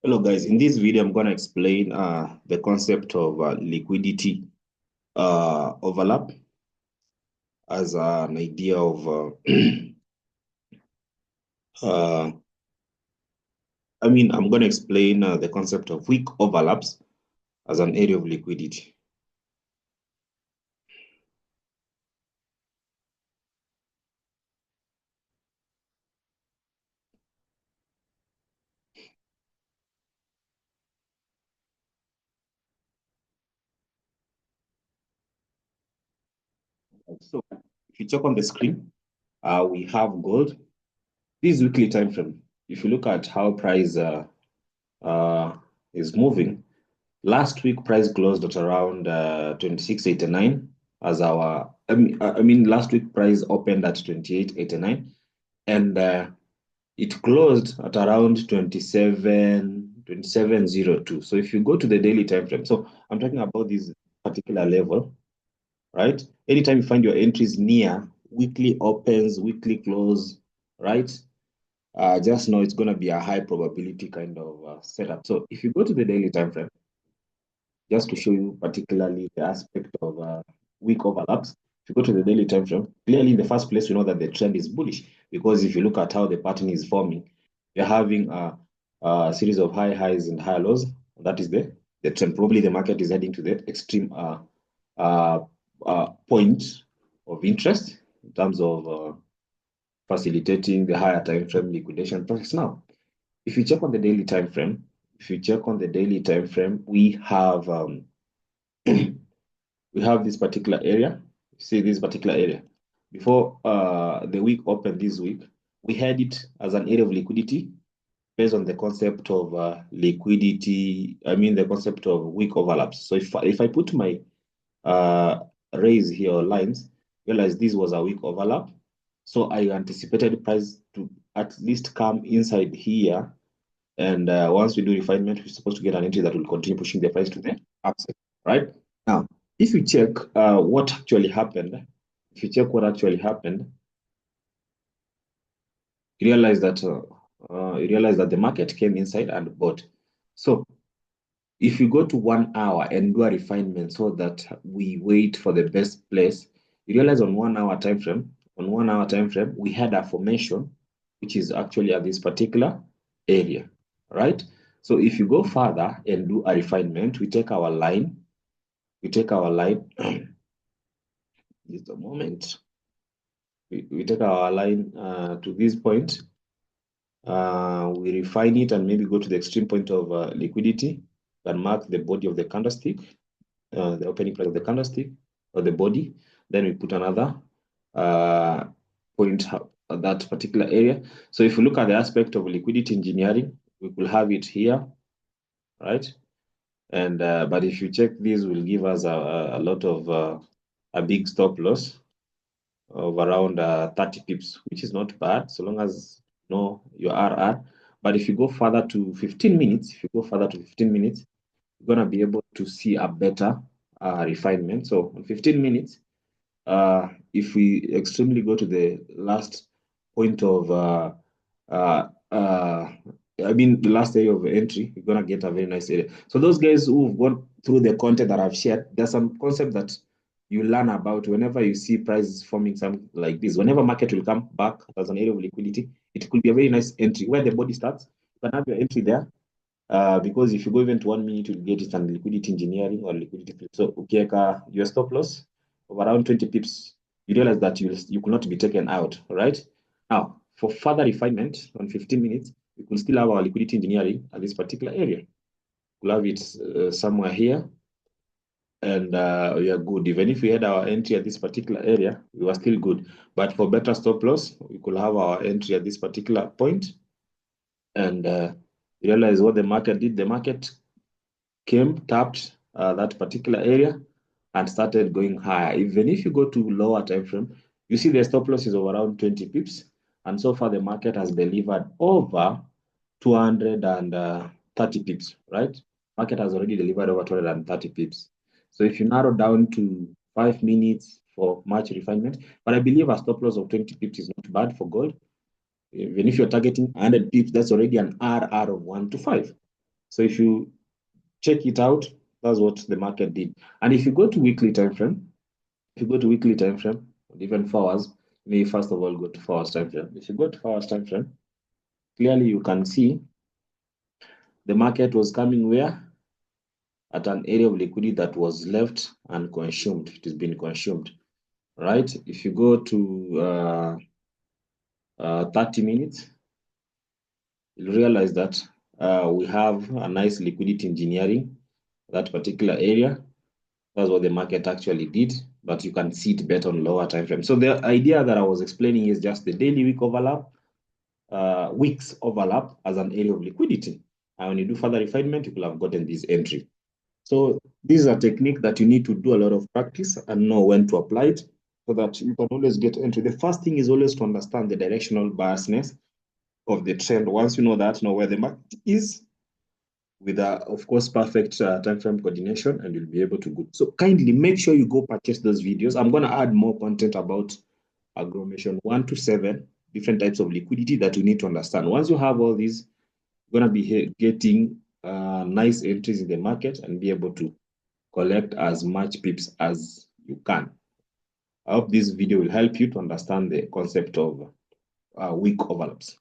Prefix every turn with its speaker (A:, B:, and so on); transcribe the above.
A: Hello guys, in this video I'm going to explain the concept of liquidity overlap as an idea of uh, I'm going to explain the concept of weak overlaps as an area of liquidity. So if you check on the screen, we have gold. This is weekly time frame. If you look at how price uh, is moving, last week price closed at around 26.89 as our last week price opened at 28.89 and it closed at around 27.02. So if you go to the daily time frame, so I'm talking about this particular level, right? Anytime you find your entries near weekly opens, weekly close, right? Just know it's going to be a high probability kind of setup. So if you go to the daily time frame, just to show you particularly the aspect of weak overlaps. If you go to the daily time frame, clearly in the first place, we know that the trend is bullish because if you look at how the pattern is forming, you're having a series of high highs and high lows. That is the trend. Probably the market is heading to the extreme uh, point of interest in terms of facilitating the higher time frame liquidation process. Now, if you check on the daily time frame, we have we have this particular area. See this particular area. Before the week opened this week, we had it as an area of liquidity based on the concept of liquidity. The concept of weak overlaps. So if I put my uh, raise here or lines, realize this was a weak overlap. So I anticipated price to at least come inside here. And once we do refinement, we're supposed to get an entry that will continue pushing the price to the upside, right? Now, if you check what actually happened, you realize that the market came inside and bought. So if you go to 1 hour and do a refinement so that we wait for the best place, you realize on 1 hour time frame, we had a formation which is actually at this particular area, right? So if you go further and do a refinement, we take our line, just a moment. We take our line to this point. We refine it and maybe go to the extreme point of liquidity and mark the body of the candlestick, the opening price of the candlestick or the body. Then we put another uh, point at that particular area. So if you look at the aspect of liquidity engineering, we will have it here, right? And but if you check this, will give us a lot of a big stop loss of around 30 pips, which is not bad, so long as you know your RR. But if you go further to 15 minutes, you're going to be able to see a better refinement. So on 15 minutes, if we extremely go to the last point of uh, uh, the last area of entry, you're gonna get a very nice area. So those guys who've gone through the content that I've shared, there's some concept that you learn about whenever you see prices forming something like this. Whenever market will come back as an area of liquidity, it could be a very nice entry where the body starts. You can have your entry there. Because if you go even to 1 minute, you'll get it on liquidity engineering or liquidity. So okay, your stop loss of around 20 pips, you realize that you could not be taken out, right? Now, for further refinement on 15 minutes, we could still have our liquidity engineering at this particular area. We'll have it somewhere here, and we are good. Even if we had our entry at this particular area, we were still good. But for better stop loss, we could have our entry at this particular point, and realize what the market did. The market came, tapped that particular area, and started going higher. Even if you go to lower time frame, you see the stop loss is of around 20 pips, and so far the market has delivered over 230 pips, right? Market has already delivered over 230 pips. So if you narrow down to 5 minutes for much refinement, but I believe a stop loss of 20 pips is not bad for gold. Even if you're targeting 100 pips, that's already an RR of 1 to 5. So if you check it out, that's what the market did. And if you go to weekly time frame, even 4 hours, maybe first of all go to 4 hours time frame. If you go to 4 hours time frame, clearly you can see the market was coming where? At an area of liquidity that was left unconsumed. It has been consumed, right? If you go to 30 minutes, you'll realize that we have a nice liquidity engineering, that particular area. That's what the market actually did, but you can see it better on lower time frame. So the idea that I was explaining is just the daily week overlap, weeks overlap as an area of liquidity. And when you do further refinement, you will have gotten this entry. So this is a technique that you need to do a lot of practice and know when to apply it so that you can always get entry. The first thing is always to understand the directional biasness of the trend. Once you know that, know where the market is, with of course perfect time frame coordination, and you'll be able to go. So kindly make sure you go purchase those videos. I'm going to add more content about agglomeration 1 to 7, different types of liquidity that you need to understand. Once you have all these, you're going to be getting nice entries in the market and be able to collect as much pips as you can. I hope this video will help you to understand the concept of weak overlaps.